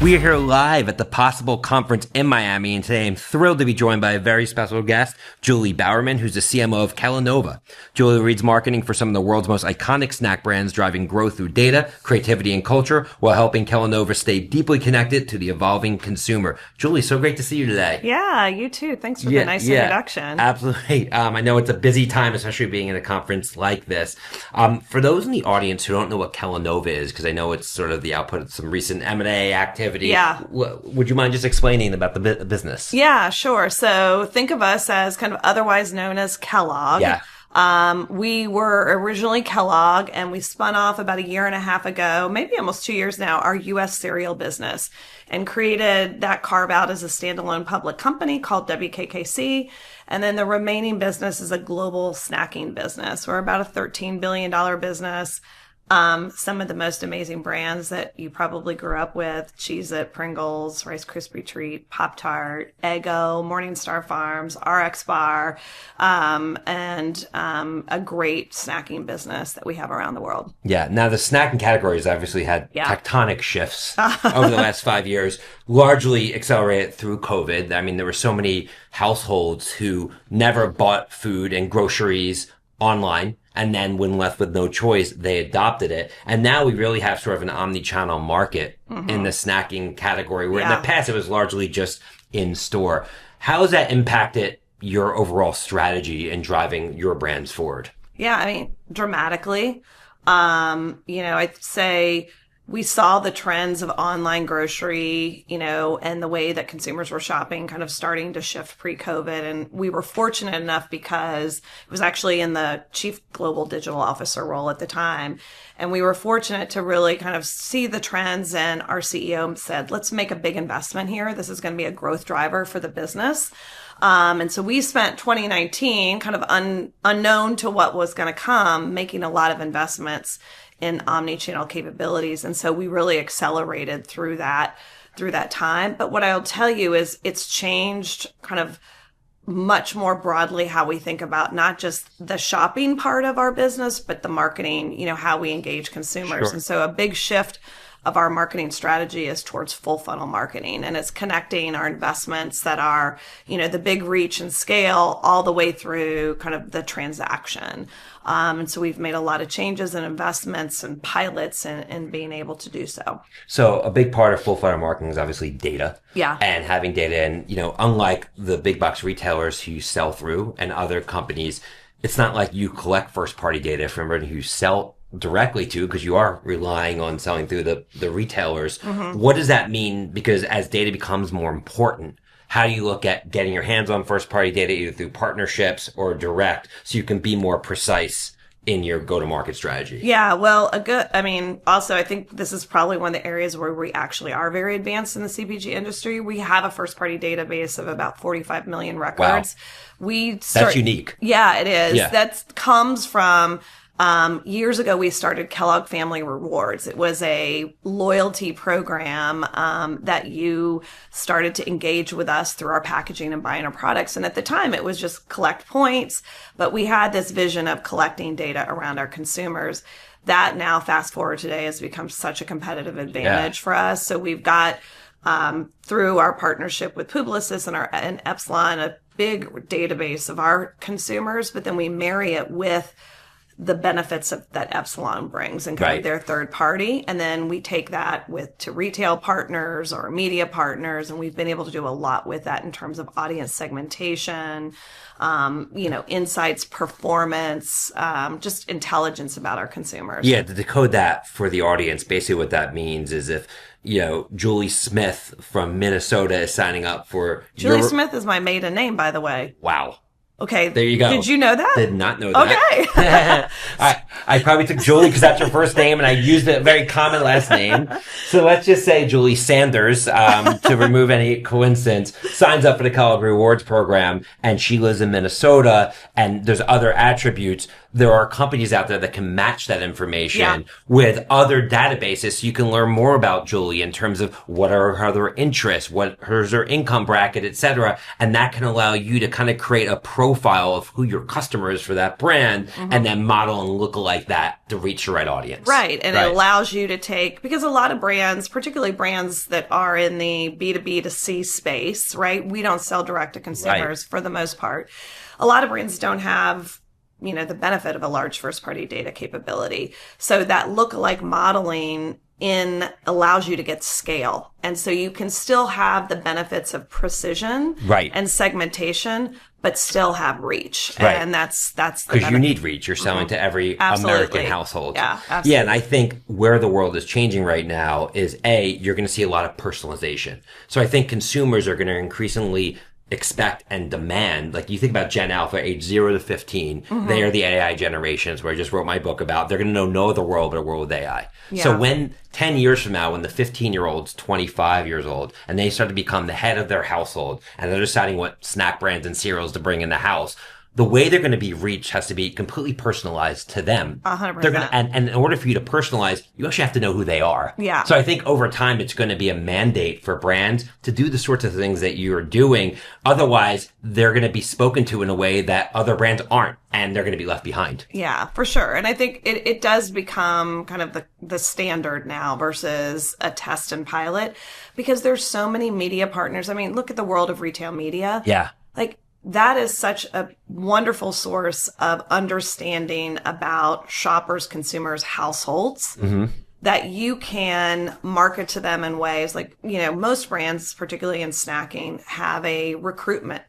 We are here live at the Possible Conference in Miami, and today I'm thrilled to be joined by a very special guest, Julie Bowerman, who's the CMO of Kellanova. Julie leads marketing for some of the world's most iconic snack brands, driving growth through data, creativity, and culture, while helping Kellanova stay deeply connected to the evolving consumer. Julie, so great to see you today. Yeah, you too. Thanks for the nice introduction. Absolutely. I know it's a busy time, especially being in a conference like this. For those in the audience who don't know what Kellanova is, because I know it's sort of the output of some recent M&A activity. Yeah. Would you mind just explaining about the business? Yeah, sure. So think of us as kind of otherwise known as Kellogg. Yeah. We were originally Kellogg, and we spun off about a year and a half ago, maybe almost 2 years now, our U.S. cereal business, and created that carve out as a standalone public company called WKKC. And then the remaining business is a global snacking business. We're about a $13 billion business. Some of the most amazing brands that you probably grew up with: Cheez-It, Pringles, Rice Krispie Treat, Pop-Tart, Eggo, Morningstar Farms, RX Bar, and a great snacking business that we have around the world. Yeah. Now, the snacking category has obviously had tectonic shifts over the last 5 years, largely accelerated through COVID. I mean, there were so many households who never bought food and groceries online. And then when left with no choice, they adopted it. And now we really have sort of an omnichannel market in the snacking category, where in the past it was largely just in store. How has that impacted your overall strategy in driving your brands forward? Yeah, I mean, dramatically. I'd say we saw the trends of online grocery, and the way that consumers were shopping kind of starting to shift pre-COVID. And we were fortunate enough because it was actually in the chief global digital officer role at the time. And we were fortunate to really kind of see the trends. And our CEO said, let's make a big investment here. This is going to be a growth driver for the business. And so we spent 2019 kind of unknown to what was going to come, making a lot of investments in omnichannel capabilities. And so we really accelerated through that time. But what I'll tell you is it's changed kind of much more broadly how we think about not just the shopping part of our business, but the marketing, how we engage consumers. Sure. And so a big shift of our marketing strategy is towards full funnel marketing, and it's connecting our investments that are, the big reach and scale all the way through kind of the transaction. And so we've made a lot of changes and investments and pilots in being able to do so. So a big part of full funnel marketing is obviously data. Yeah. And having data, and, unlike the big box retailers who sell through and other companies, it's not like you collect first party data from everyone who sell directly to, because you are relying on selling through the retailers. What does that mean? Because as data becomes more important, how do you look at getting your hands on first party data, either through partnerships or direct, so you can be more precise in your go-to-market strategy? Yeah, well, also I think this is probably one of the areas where we actually are very advanced in the CPG industry. We have a first-party database of about 45 million records. Wow. That's unique. Yeah, it is. Yeah. That comes from years ago, we started Kellogg Family Rewards. It was a loyalty program that you started to engage with us through our packaging and buying our products. And at the time, it was just collect points. But we had this vision of collecting data around our consumers. That now, fast forward today, has become such a competitive advantage for us. So we've got, through our partnership with Publicis and Epsilon, a big database of our consumers, but then we marry it with the benefits that Epsilon brings and kind of their third party. And then we take that to retail partners or media partners. And we've been able to do a lot with that in terms of audience segmentation, insights, performance, just intelligence about our consumers. Yeah, to decode that for the audience, basically what that means is if, Julie Smith from Minnesota is signing up for... Julie Smith is my maiden name, by the way. Wow. Okay. There you go. Did you know that? Did not know that. Okay. I probably took Julie because that's her first name, and I used a very common last name. So let's just say Julie Sanders, to remove any coincidence, signs up for the Kellogg Rewards program, and she lives in Minnesota, and there's other attributes. there are companies out there that can match that information with other databases so you can learn more about Julie in terms of what are her interests, what is her income bracket, etc. And that can allow you to kind of create a profile of who your customer is for that brand and then model and look like that to reach the right audience. Right. And it allows you to take, because a lot of brands, particularly brands that are in the B2B to C space, right? We don't sell direct to consumers for the most part. A lot of brands don't have, you know, the benefit of a large first party data capability. So that lookalike modeling allows you to get scale. And so you can still have the benefits of precision and segmentation, but still have reach. And that's because you need reach. You're selling to every American household. Yeah, absolutely. Yeah, and I think where the world is changing right now is you're going to see a lot of personalization. So I think consumers are going to increasingly expect and demand, like you think about Gen Alpha, age 0 to 15, they are the AI generations where I just wrote my book about. They're going to know no other world but a world with AI. Yeah. So when 10 years from now, when the 15-year-old's 25 years old and they start to become the head of their household and they're deciding what snack brands and cereals to bring in the house, the way they're going to be reached has to be completely personalized to them. 100%. They're going to, and in order for you to personalize, you actually have to know who they are. Yeah. So I think over time, it's going to be a mandate for brands to do the sorts of things that you're doing. Otherwise, they're going to be spoken to in a way that other brands aren't, and they're going to be left behind. Yeah, for sure. And I think it does become kind of the standard now versus a test and pilot, because there's so many media partners. I mean, look at the world of retail media. Yeah. Like, that is such a wonderful source of understanding about shoppers, consumers, households that you can market to them in ways like, you know, most brands, particularly in snacking, have a recruitment,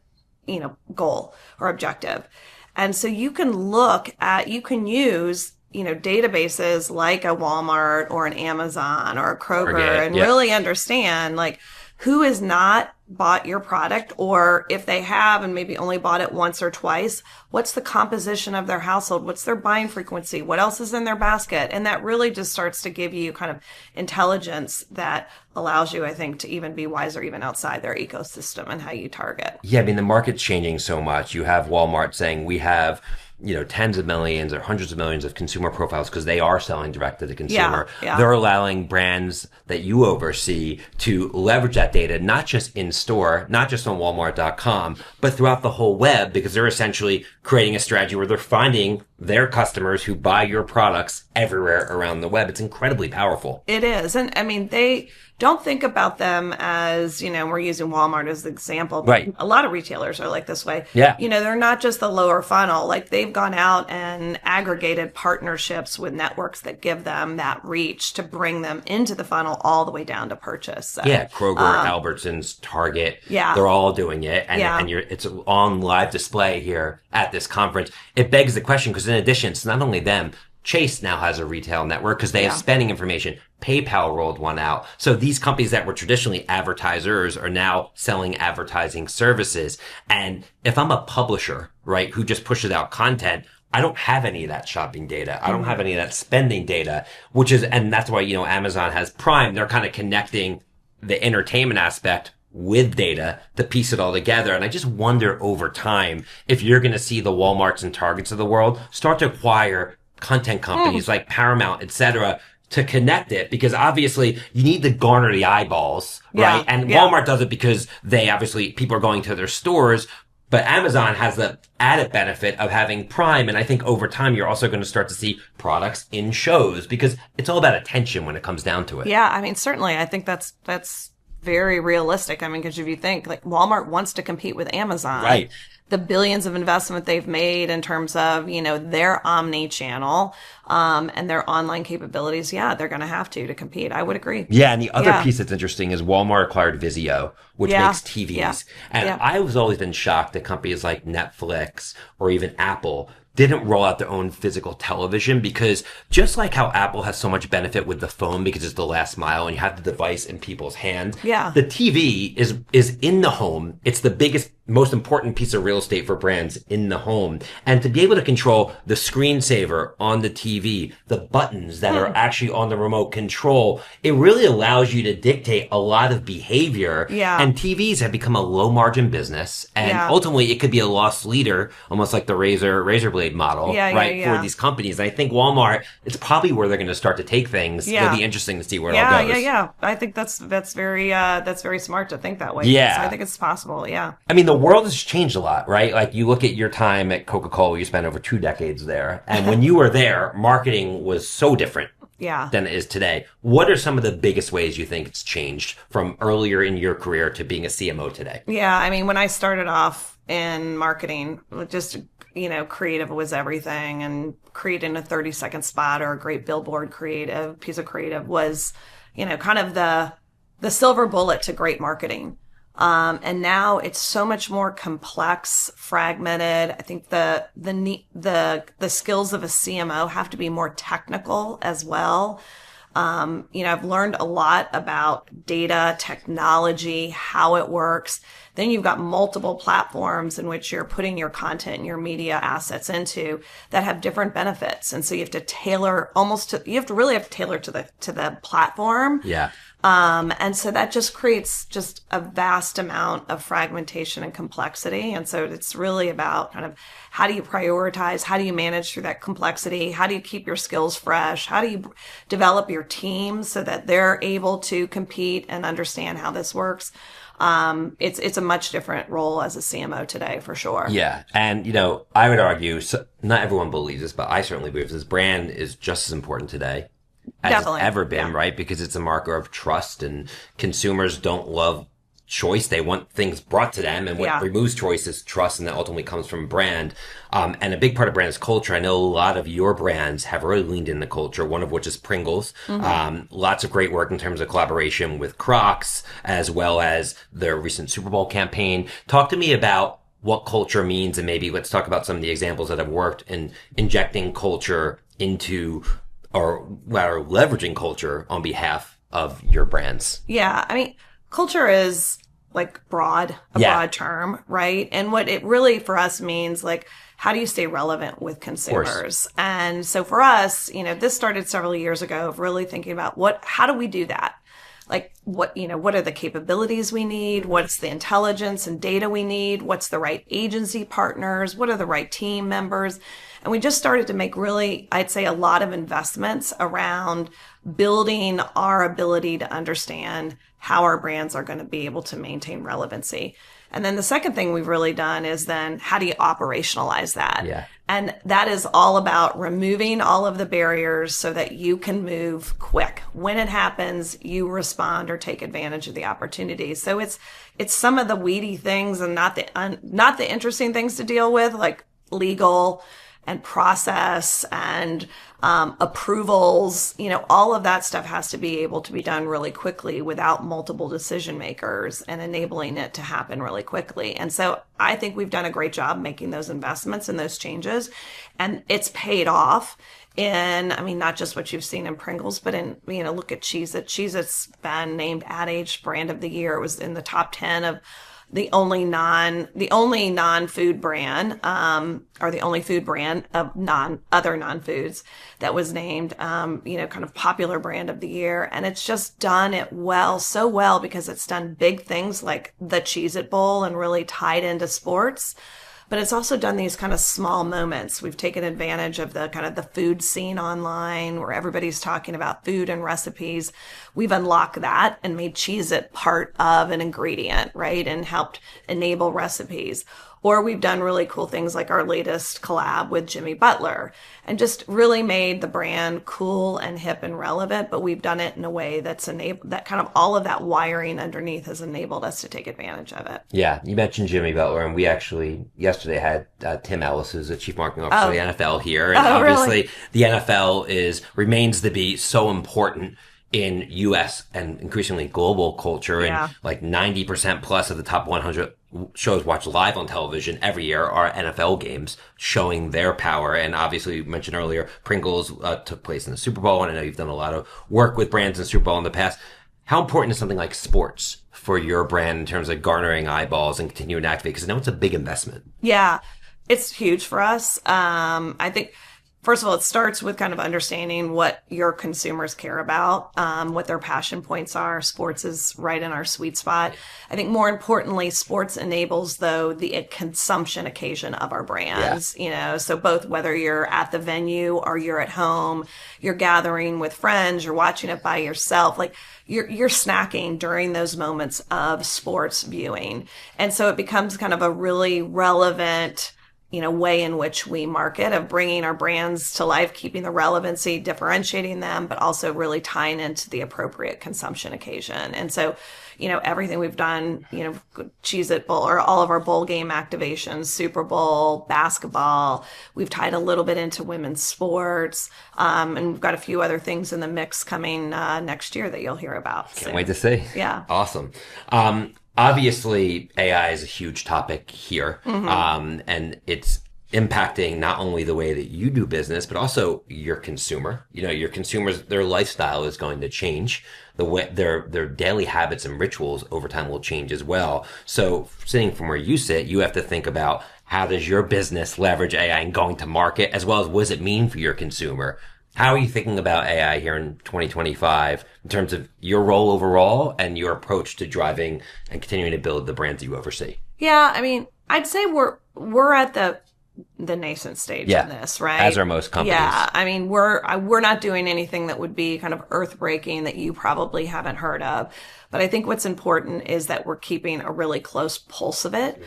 you know, goal or objective. And so you can use, you know, databases like a Walmart or an Amazon or a Kroger and really understand, like, who has not bought your product, or if they have and maybe only bought it once or twice, what's the composition of their household? What's their buying frequency? What else is in their basket? And that really just starts to give you kind of intelligence that allows you, I think, to even be wiser even outside their ecosystem and how you target. Yeah, I mean, the market's changing so much. You have Walmart saying we have, you know, tens of millions or hundreds of millions of consumer profiles because they are selling direct to the consumer. Yeah. They're allowing brands that you oversee to leverage that data, not just in store, not just on Walmart.com, but throughout the whole web, because they're essentially creating a strategy where they're finding their customers who buy your products everywhere around the web. It's incredibly powerful. It is. And I mean, they don't think about them as, you know, we're using Walmart as the example, but a lot of retailers are like this way. Yeah. You know, they're not just the lower funnel. Like, they've gone out and aggregated partnerships with networks that give them that reach to bring them into the funnel all the way down to purchase. So, yeah. Kroger, Albertsons, Target. Yeah. They're all doing it. And it's on live display here at this conference. It begs the question, because in addition, it's not only them. Chase now has a retail network because they have spending information. PayPal rolled one out. So these companies that were traditionally advertisers are now selling advertising services. And if I'm a publisher, right, who just pushes out content, I don't have any of that shopping data. I don't have any of that spending data, and that's why, you know, Amazon has Prime. They're kind of connecting the entertainment aspect with data to piece it all together. And I just wonder over time if you're going to see the Walmarts and Targets of the world start to acquire content companies like Paramount, etc., to connect it, because obviously you need to garner the eyeballs, right? And Walmart does it because people are going to their stores, but Amazon has the added benefit of having Prime. And I think over time, you're also going to start to see products in shows, because it's all about attention when it comes down to it. Yeah. I mean, certainly I think that's very realistic. I mean, because if you think, like, Walmart wants to compete with Amazon, right? The billions of investment they've made in terms of, you know, their omnichannel, and their online capabilities. Yeah, they're going to have to compete. I would agree. Yeah. And the other piece that's interesting is Walmart acquired Vizio, which makes TVs. Yeah. And I was always been shocked that companies like Netflix or even Apple didn't roll out their own physical television, because just like how Apple has so much benefit with the phone because it's the last mile and you have the device in people's hands, the TV is in the home. It's the biggest most important piece of real estate for brands in the home. And to be able to control the screensaver on the TV, the buttons that are actually on the remote control, it really allows you to dictate a lot of behavior. Yeah. And TVs have become a low margin business. And ultimately it could be a loss leader, almost like the razor blade model, for these companies. And I think Walmart, it's probably where they're going to start to take things. It'll be interesting to see where it all goes. Yeah. I think that's very smart to think that way. Yeah. So I think it's possible. Yeah. I mean, the world has changed a lot, right? Like you look at your time at Coca-Cola, you spent over 2 decades there. And when you were there, marketing was so different than it is today. What are some of the biggest ways you think it's changed from earlier in your career to being a CMO today? Yeah. I mean, when I started off in marketing, just, creative was everything, and creating a 30-second spot or a great billboard piece of creative was, kind of the silver bullet to great marketing. And now it's so much more complex, fragmented. I think the skills of a CMO have to be more technical as well. I've learned a lot about data, technology, how it works. Then you've got multiple platforms in which you're putting your content and your media assets into that have different benefits. And so you have to tailor really tailor to the platform. Yeah. And so that just creates just a vast amount of fragmentation and complexity. And so it's really about kind of how do you prioritize? How do you manage through that complexity? How do you keep your skills fresh? How do you develop your team so that they're able to compete and understand how this works? It's a much different role as a CMO today, for sure. Yeah. And, I would argue, not everyone believes this, but I certainly believe this brand is just as important today as it's ever been, right? Because it's a marker of trust, and consumers don't love choice. They want things brought to them, and what removes choice is trust, and that ultimately comes from brand. And a big part of brand is culture. I know a lot of your brands have really leaned into culture, one of which is Pringles. Lots of great work in terms of collaboration with Crocs, as well as their recent Super Bowl campaign. Talk to me about what culture means, and maybe let's talk about some of the examples that have worked in injecting culture into, or leveraging culture on behalf of your brands. Yeah. I mean, culture is like broad term, right? And what it really for us means, like, how do you stay relevant with consumers? And so for us, this started several years ago of really thinking about how do we do that? Like what are the capabilities we need? What's the intelligence and data we need? What's the right agency partners? What are the right team members? And we just started to make really, I'd say, a lot of investments around building our ability to understand how our brands are going to be able to maintain relevancy. And then the second thing we've really done is then how do you operationalize that? Yeah. And that is all about removing all of the barriers so that you can move quick. When it happens, you respond or take advantage of the opportunity. So it's some of the weedy things and not the interesting things to deal with, like legal and process and approvals. All of that stuff has to be able to be done really quickly without multiple decision makers, and enabling it to happen really quickly. And so I think we've done a great job making those investments and those changes, and it's paid off in, not just what you've seen in Pringles, but in, look at Cheez-It. Cheez-It's been named Ad Age Brand of the Year. It was in the top 10 of the only non-food brand, or the only food brand of other non-foods that was named, kind of popular brand of the year. And it's just done it so well, because it's done big things like the Cheez-It Bowl and really tied into sports. But it's also done these kind of small moments. We've taken advantage of the kind of the food scene online where everybody's talking about food and recipes. We've unlocked that and made Cheez-It part of an ingredient, right? And helped enable recipes. Or we've done really cool things like our latest collab with Jimmy Butler, and just really made the brand cool and hip and relevant. But we've done it in a way that's enabled that kind of all of that wiring underneath has enabled us to take advantage of it. Yeah. You mentioned Jimmy Butler, and we actually yesterday had Tim Ellis, who's the chief marketing officer of the NFL here. And obviously really? The NFL remains to be so important in U.S. and increasingly global culture. And like 90% plus of the top 100 shows watched live on television every year are NFL games, showing their power. And obviously, you mentioned earlier, Pringles took place in the Super Bowl, and I know you've done a lot of work with brands in Super Bowl in the past. How important is something like sports for your brand in terms of garnering eyeballs and continuing to activate? Because I know it's a big investment. Yeah, it's huge for us. I think, first of all, it starts with kind of understanding what your consumers care about, what their passion points are. Sports is right in our sweet spot. I think more importantly, sports enables, though, the consumption occasion of our brands. So both whether you're at the venue or you're at home, you're gathering with friends, you're watching it by yourself, like you're snacking during those moments of sports viewing. And so it becomes kind of a really relevant way in which we market, of bringing our brands to life, keeping the relevancy, differentiating them, but also really tying into the appropriate consumption occasion. And so, everything we've done, Cheez-It Bowl, or all of our bowl game activations, Super Bowl, basketball, we've tied a little bit into women's sports. And we've got a few other things in the mix coming next year that you'll hear about. Can't wait to see. Yeah. Awesome. Obviously, AI is a huge topic here, and it's impacting not only the way that you do business, but also your consumer. Your consumers, their lifestyle is going to change. The way their daily habits and rituals over time will change as well. So, sitting from where you sit, you have to think about how does your business leverage AI and going to market, as well as what does it mean for your consumer? How are you thinking about AI here in 2025 in terms of your role overall and your approach to driving and continuing to build the brands that you oversee? Yeah, I mean, I'd say we're at the nascent stage in this, right? As are most companies. Yeah, I mean, we're not doing anything that would be kind of earth-breaking that you probably haven't heard of. But I think what's important is that we're keeping a really close pulse of it.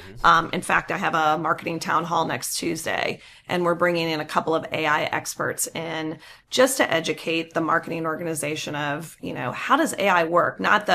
In fact, I have a marketing town hall next Tuesday, and we're bringing in a couple of AI experts in just to educate the marketing organization of, how does AI work? Not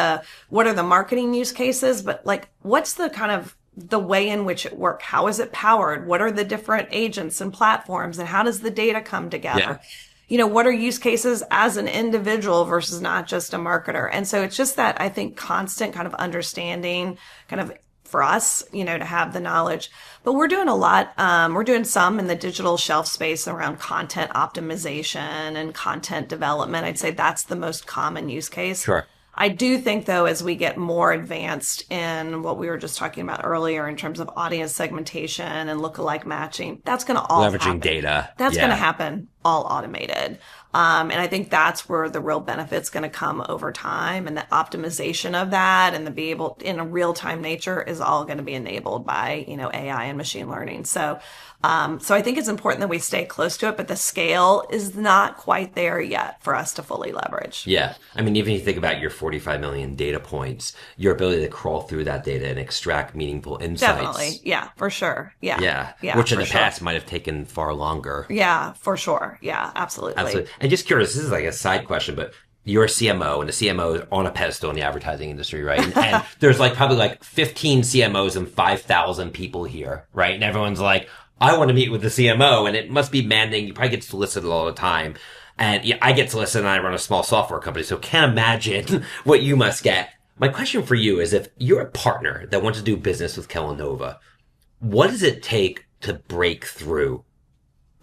what are the marketing use cases, but like, what's the kind of the way in which it works? How is it powered? What are the different agents and platforms, and how does the data come together? What are use cases as an individual versus not just a marketer? And so it's just that, I think, constant kind of understanding kind of for us, to have the knowledge. But we're doing a lot. We're doing some in the digital shelf space around content optimization and content development. I'd say that's the most common use case. Sure. I do think, though, as we get more advanced in what we were just talking about earlier in terms of audience segmentation and lookalike matching, that's going to all leveraging data. That's going to happen all automated. And I think that's where the real benefit's going to come over time, and the optimization of that and the be able in a real time nature is all going to be enabled by, AI and machine learning. So I think it's important that we stay close to it, but the scale is not quite there yet for us to fully leverage. Yeah. I mean, even if you think about your 45 million data points, your ability to crawl through that data and extract meaningful insights. Definitely. Yeah, for sure. Yeah. Which in the past might have taken far longer. Yeah, for sure. Yeah, absolutely. And just curious, this is like a side question, but you're a CMO, and the CMO is on a pedestal in the advertising industry, right? And there's probably 15 CMOs and 5,000 people here, right? And everyone's like, I want to meet with the CMO, and it must be demanding. You probably get solicited all the time. And I get solicited, and I run a small software company, so can't imagine what you must get. My question for you is, if you're a partner that wants to do business with Kellanova, what does it take to break through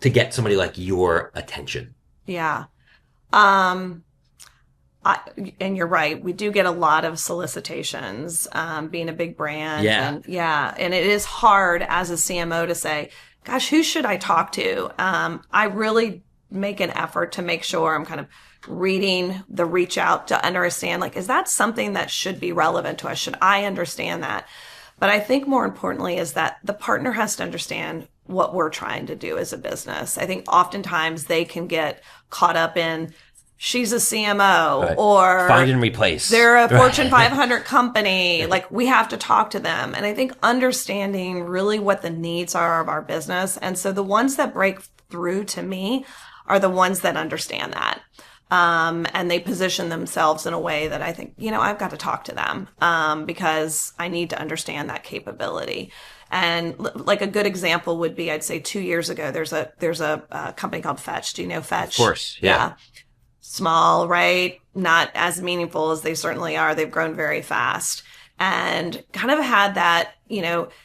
to get somebody like your attention? Yeah. And you're right. We do get a lot of solicitations, being a big brand. Yeah. And it is hard as a CMO to say, gosh, who should I talk to? I really make an effort to make sure I'm kind of reading the reach out to understand, is that something that should be relevant to us? Should I understand that? But I think more importantly is that the partner has to understand what we're trying to do as a business. I think oftentimes they can get caught up in, she's a CMO, or find and replace. They're a Fortune 500 company. We have to talk to them. And I think understanding really what the needs are of our business. And so the ones that break through to me are the ones that understand that. And they position themselves in a way that I think, I've got to talk to them, because I need to understand that capability. And a good example would be, I'd say 2 years ago, there's a company called Fetch. Do you know Fetch? Of course. Yeah. Small, right? Not as meaningful as they certainly are. They've grown very fast. and kind of had that,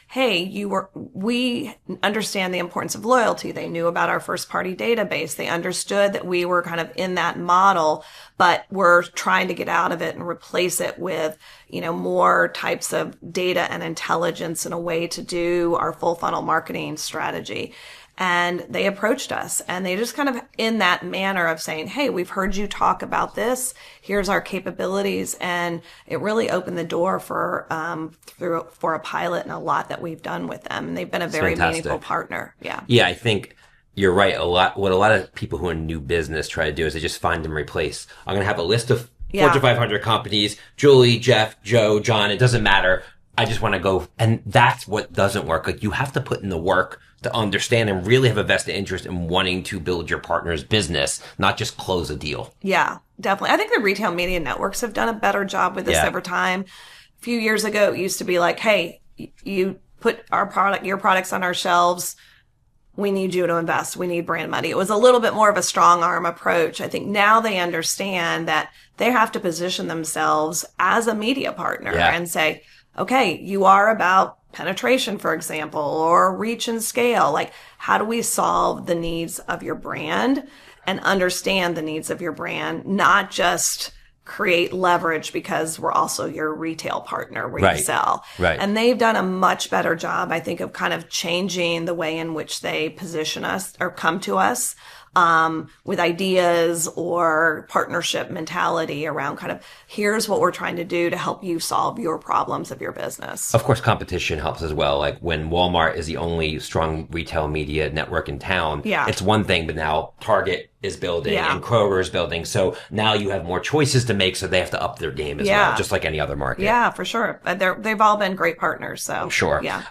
hey, we understand the importance of loyalty. They knew about our first party database. They understood that we were kind of in that model, but we're trying to get out of it and replace it with, more types of data and intelligence and a way to do our full funnel marketing strategy. And they approached us, and they just kind of in that manner of saying, hey, we've heard you talk about this. Here's our capabilities. And it really opened the door for a pilot and a lot that we've done with them. And they've been a very meaningful partner. Yeah. Yeah. I think you're right. What a lot of people who are in new business try to do is they just find and replace. I'm going to have a list of Fortune 500 companies, Julie, Jeff, Joe, John, it doesn't matter. I just want to go. And that's what doesn't work. Like, you have to put in the work to understand and really have a vested interest in wanting to build your partner's business, not just close a deal. Yeah, definitely. I think the retail media networks have done a better job with this over time. A few years ago, it used to be like, hey, you put your products on our shelves. We need you to invest. We need brand money. It was a little bit more of a strong arm approach. I think now they understand that they have to position themselves as a media partner and say, okay, you are about penetration, for example, or reach and scale. Like, how do we solve the needs of your brand and understand the needs of your brand, not just create leverage because we're also your retail partner where you sell. Right. And they've done a much better job, I think, of kind of changing the way in which they position us or come to us. With ideas or partnership mentality around kind of, here's what we're trying to do to help you solve your problems of your business. Of course, competition helps as well. Like, when Walmart is the only strong retail media network in town, it's one thing, but now Target is building and Kroger is building. So now you have more choices to make, so they have to up their game as well, just like any other market. Yeah, for sure. They've all been great partners. So I'm sure. Yeah.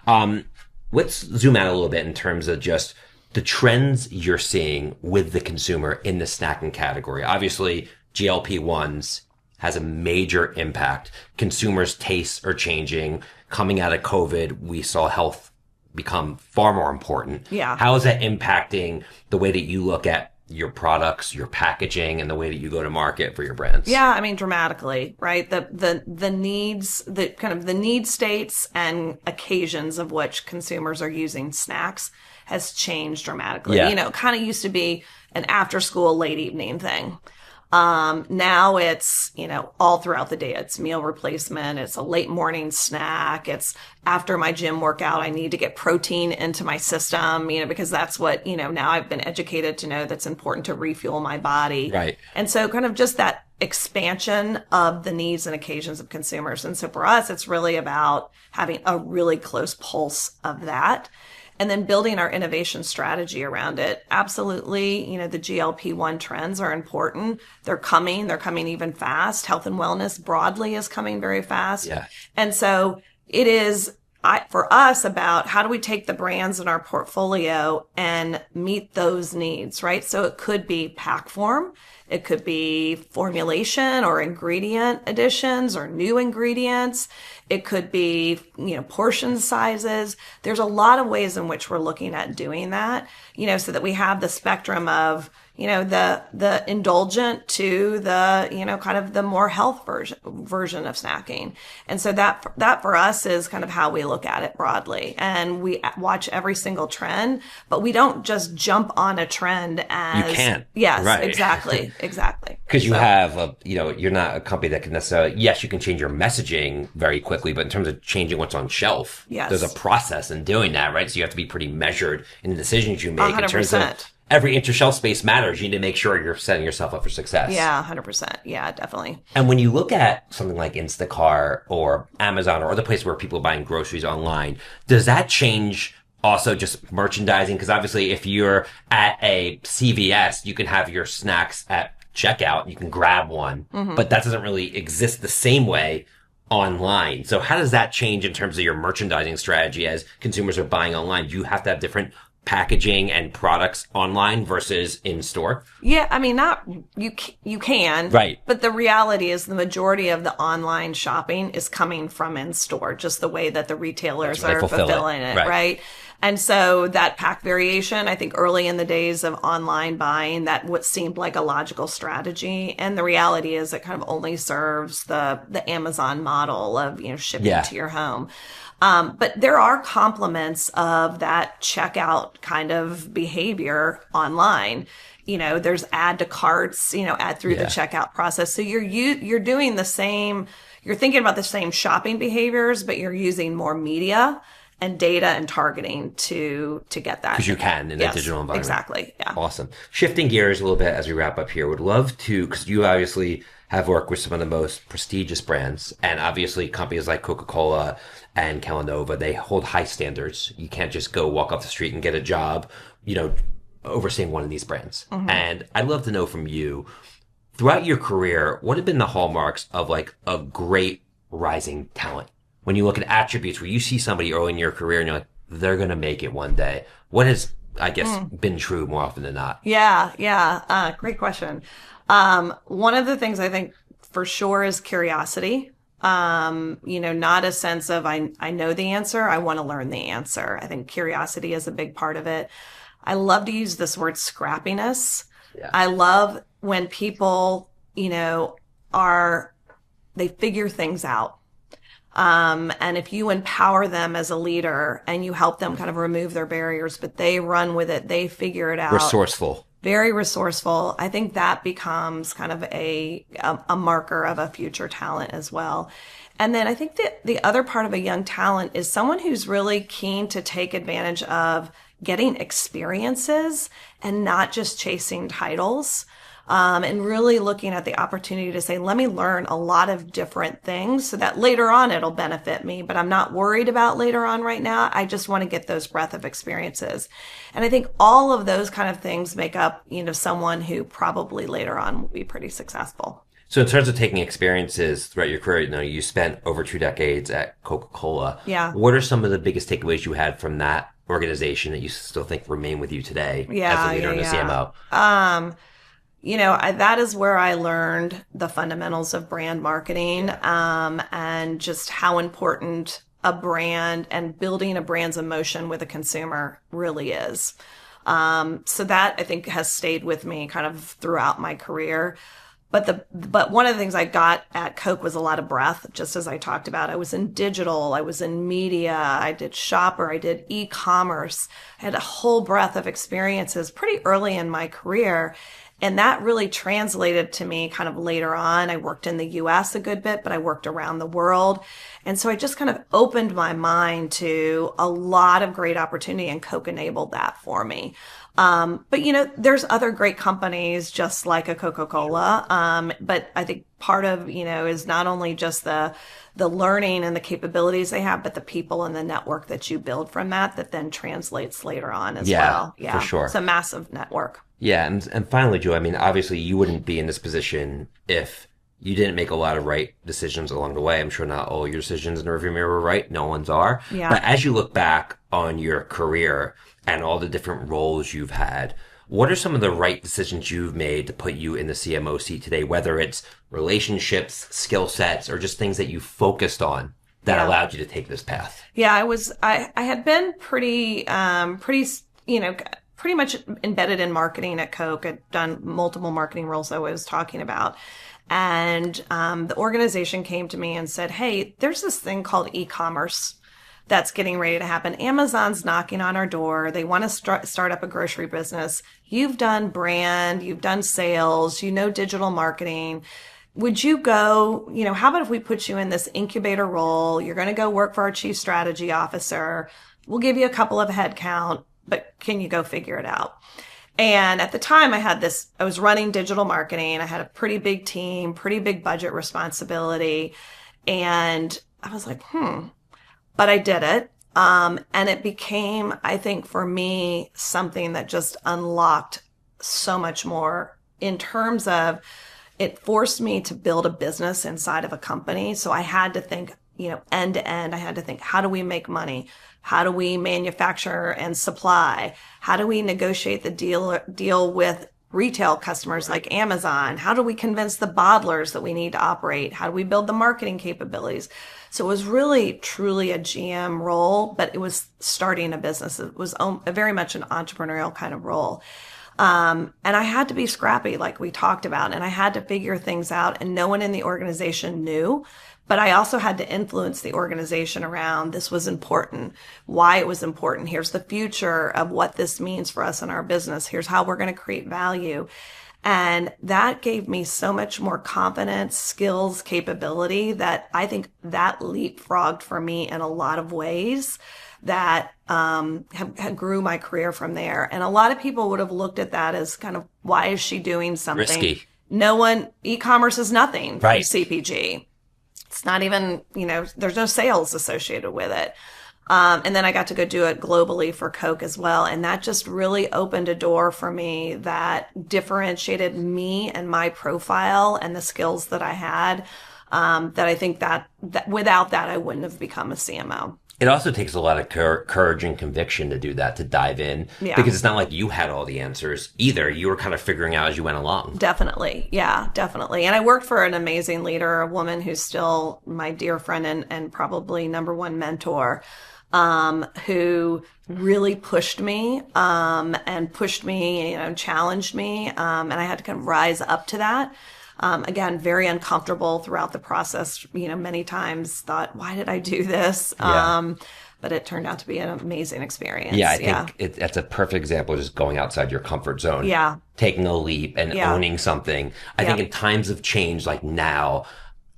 Let's zoom out a little bit in terms of just the trends you're seeing with the consumer in the snacking category. Obviously, GLP-1s has a major impact. Consumers' tastes are changing. Coming out of COVID, we saw health become far more important. Yeah. How is that impacting the way that you look at your products, your packaging, and the way that you go to market for your brands? Yeah, I mean, dramatically, right? The needs, the kind of the need states and occasions of which consumers are using snacks has changed dramatically. Yeah. Kind of used to be an after school, late evening thing. Now it's, all throughout the day. It's meal replacement. It's a late morning snack. It's after my gym workout. I need to get protein into my system, because that's what, now I've been educated to know that's important to refuel my body. Right. And so kind of just that expansion of the needs and occasions of consumers. And so for us, it's really about having a really close pulse of that. And then building our innovation strategy around it. Absolutely, the GLP-1 trends are important. They're coming even fast. Health and wellness broadly is coming very fast. Yeah. And so it is, for us, about how do we take the brands in our portfolio and meet those needs, right? So it could be pack form. It could be formulation or ingredient additions or new ingredients. It could be, portion sizes. There's a lot of ways in which we're looking at doing that, so that we have the spectrum of, the indulgent to the, kind of the more health version of snacking. And so that for us is kind of how we look at it broadly. And we watch every single trend, but we don't just jump on a trend as... You can't. Yes, right. Exactly. Because you have, you're not a company that can necessarily, yes, you can change your messaging very quickly, but in terms of changing what's on shelf, there's a process in doing that, right? So you have to be pretty measured in the decisions you make 100%. in terms of every inch of shelf space matters. You need to make sure you're setting yourself up for success. Yeah, 100%. Yeah, definitely. And when you look at something like Instacart or Amazon or other places where people are buying groceries online, does that change also just merchandising? Because obviously if you're at a CVS, you can have your snacks at checkout. You can grab one, but that doesn't really exist the same way online. So how does that change in terms of your merchandising strategy as consumers are buying online? Do you have to have different packaging and products online versus in store? Yeah, I mean, you can. Right. But the reality is the majority of the online shopping is coming from in store, just the way that the retailers are fulfilling it, right? And so that pack variation, I think early in the days of online buying, that what seemed like a logical strategy. And the reality is it kind of only serves the Amazon model of, shipping to your home. But there are complements of that checkout kind of behavior online. There's add to carts, add through the checkout process. So you're doing the same, you're thinking about the same shopping behaviors, but you're using more media and data and targeting to get that. Because you can in a digital environment. Exactly. Yeah. Awesome. Shifting gears a little bit as we wrap up here, would love to, because you obviously have worked with some of the most prestigious brands, and obviously companies like Coca-Cola and Kellanova, they hold high standards. You can't just go walk off the street and get a job, overseeing one of these brands. Mm-hmm. And I'd love to know from you, throughout your career, what have been the hallmarks of like a great rising talent? When you look at attributes where you see somebody early in your career and you're like, they're going to make it one day. What has, I guess, been true more often than not? Yeah. Great question. One of the things I think for sure is curiosity. Not a sense of, I know the answer. I want to learn the answer. I think curiosity is a big part of it. I love to use this word scrappiness. Yeah. I love when people, they figure things out. And if you empower them as a leader and you help them kind of remove their barriers, but they run with it, they figure it out. Resourceful. Very resourceful. I think that becomes kind of a marker of a future talent as well. And then I think that the other part of a young talent is someone who's really keen to take advantage of getting experiences and not just chasing titles. And really looking at the opportunity to say, let me learn a lot of different things so that later on it'll benefit me, but I'm not worried about later on right now. I just want to get those breadth of experiences. And I think all of those kind of things make up, someone who probably later on will be pretty successful. So in terms of taking experiences throughout your career, you spent over 2 decades at Coca-Cola. Yeah. What are some of the biggest takeaways you had from that organization that you still think remain with you today as a leader in the CMO? That is where I learned the fundamentals of brand marketing, and just how important a brand and building a brand's emotion with a consumer really is. So that I think has stayed with me kind of throughout my career. But one of the things I got at Coke was a lot of breadth, just as I talked about. I was in digital, I was in media, I did shopper, I did e-commerce. I had a whole breadth of experiences pretty early in my career. And that really translated to me kind of later on. I worked in the US a good bit, but I worked around the world. And so I just kind of opened my mind to a lot of great opportunity, and Coke enabled that for me. But there's other great companies just like a Coca-Cola. But I think part of, is not only just the learning and the capabilities they have, but the people and the network that you build from that then translates later on as well. Yeah, for sure. It's a massive network. Yeah. And finally, Julie, obviously you wouldn't be in this position if you didn't make a lot of right decisions along the way. I'm sure not all your decisions in the rearview mirror were right. No one's are. Yeah. But as you look back on your career and all the different roles you've had, what are some of the right decisions you've made to put you in the CMO seat today, whether it's relationships, skill sets, or just things that you focused on that allowed you to take this path? Yeah, I had been pretty much embedded in marketing at Coke. I'd done multiple marketing roles I was talking about. And the organization came to me and said, hey, there's this thing called e-commerce that's getting ready to happen. Amazon's knocking on our door. They want to start up a grocery business. You've done brand, you've done sales, digital marketing. Would you go, how about if we put you in this incubator role? You're going to go work for our chief strategy officer. We'll give you a couple of headcount, but can you go figure it out? And at the time I was running digital marketing. I had a pretty big team, pretty big budget responsibility. And I was like, but I did it. And it became, I think for me, something that just unlocked so much more in terms of it forced me to build a business inside of a company. So I had to think, end to end. I had to think, how do we make money? How do we manufacture and supply? How do we negotiate the deal with retail customers like Amazon? How do we convince the bottlers that we need to operate? How do we build the marketing capabilities? So it was really, truly a GM role, but it was starting a business. It was very much an entrepreneurial kind of role. And I had to be scrappy, like we talked about, and I had to figure things out, and no one in the organization knew. But I also had to influence the organization around this was important, why it was important. Here's the future of what this means for us in our business. Here's how we're going to create value. And that gave me so much more confidence, skills, capability that I think that leapfrogged for me in a lot of ways that have grew my career from there. And a lot of people would have looked at that as kind of, why is she doing something? Risky. E-commerce is nothing for right. CPG. It's not even, there's no sales associated with it. And then I got to go do it globally for Coke as well. And that just really opened a door for me that differentiated me and my profile and the skills that I had, that I think that without that, I wouldn't have become a CMO. It also takes a lot of courage and conviction to do that, to dive in, because it's not like you had all the answers either. You were kind of figuring out as you went along. Definitely. Yeah, definitely. And I worked for an amazing leader, a woman who's still my dear friend and probably number one mentor, who really pushed me, and challenged me. And I had to kind of rise up to that. Again, very uncomfortable throughout the process, many times thought, why did I do this? But it turned out to be an amazing experience. Yeah, I think that's a perfect example of just going outside your comfort zone. Yeah. Taking a leap and owning something. I think in times of change like now,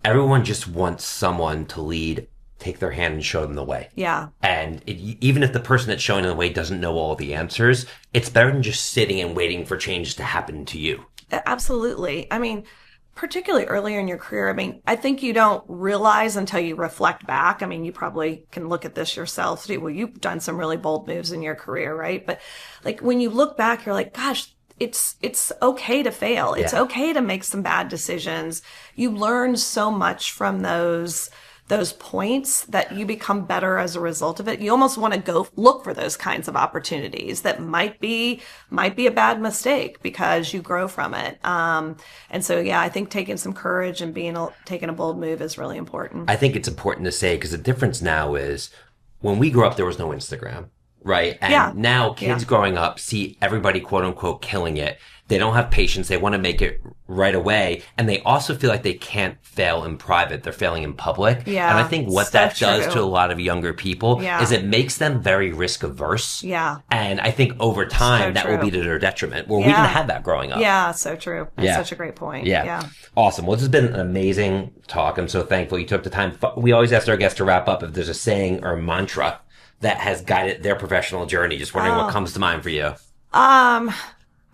everyone just wants someone to lead, take their hand and show them the way. Yeah. And even if the person that's showing them the way doesn't know all the answers, it's better than just sitting and waiting for change to happen to you. Absolutely. I mean, particularly earlier in your career, I think you don't realize until you reflect back. You probably can look at this yourself. Well, you've done some really bold moves in your career, right? But like when you look back, you're like, gosh, it's okay to fail. It's okay to make some bad decisions. You learn so much from those points that you become better as a result of it. You almost want to go look for those kinds of opportunities that might be a bad mistake because you grow from it. And so, I think taking some courage and taking a bold move is really important. I think it's important to say, because the difference now is when we grew up, there was no Instagram, right? And now kids growing up see everybody, quote unquote, killing it. They don't have patience. They want to make it right away. And they also feel like they can't fail in private. They're failing in public. Yeah, and I think what that does to a lot of younger people is it makes them very risk averse. Yeah. And I think over time that will be to their detriment. Well, we didn't have that growing up. Yeah, so true. That's such a great point. Yeah. Awesome. Well, this has been an amazing talk. I'm so thankful you took the time. We always ask our guests to wrap up if there's a saying or a mantra that has guided their professional journey. Just wondering what comes to mind for you.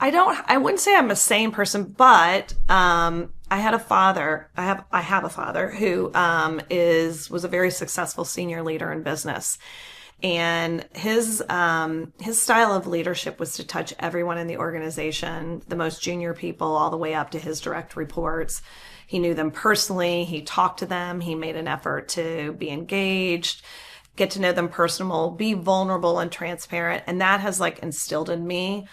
I wouldn't say I'm a sane person, but I have a father who was a very successful senior leader in business. And his style of leadership was to touch everyone in the organization, the most junior people all the way up to his direct reports. He knew them personally. He talked to them. He made an effort to be engaged, get to know them personal, be vulnerable and transparent. And that has instilled in me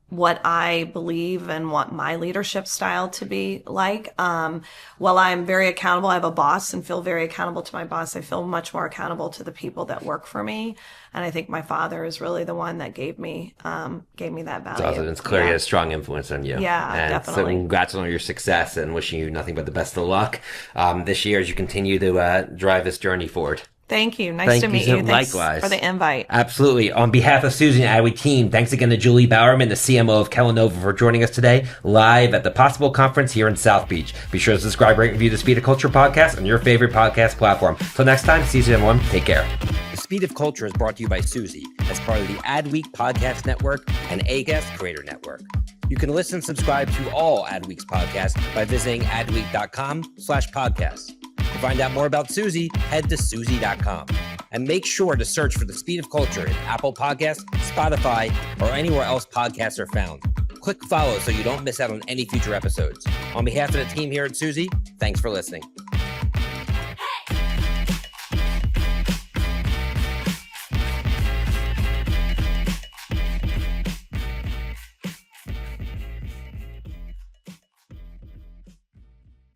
what I believe and want my leadership style to be like. While I'm very accountable, I have a boss and feel very accountable to my boss. I feel much more accountable to the people that work for me. And I think my father is really the one that gave me that value. Awesome. It's clear he has a strong influence on you. Yeah, and definitely. So congrats on all your success and wishing you nothing but the best of luck this year as you continue to drive this journey forward. Thank you. Nice to meet you. Thanks likewise for the invite. Absolutely. On behalf of Suzy and Adweek team, thanks again to Julie Bowerman, the CMO of Kellanova, for joining us today live at the Possible Conference here in South Beach. Be sure to subscribe, rate, and review the Speed of Culture podcast on your favorite podcast platform. Till next time, see you everyone. Take care. The Speed of Culture is brought to you by Suzy as part of the Adweek Podcast Network and Agast Creator Network. You can listen and subscribe to all Adweek's podcasts by visiting adweek.com/podcasts. To find out more about Suzy, head to Suzy.com. And make sure to search for The Speed of Culture in Apple Podcasts, Spotify, or anywhere else podcasts are found. Click follow so you don't miss out on any future episodes. On behalf of the team here at Suzy, thanks for listening.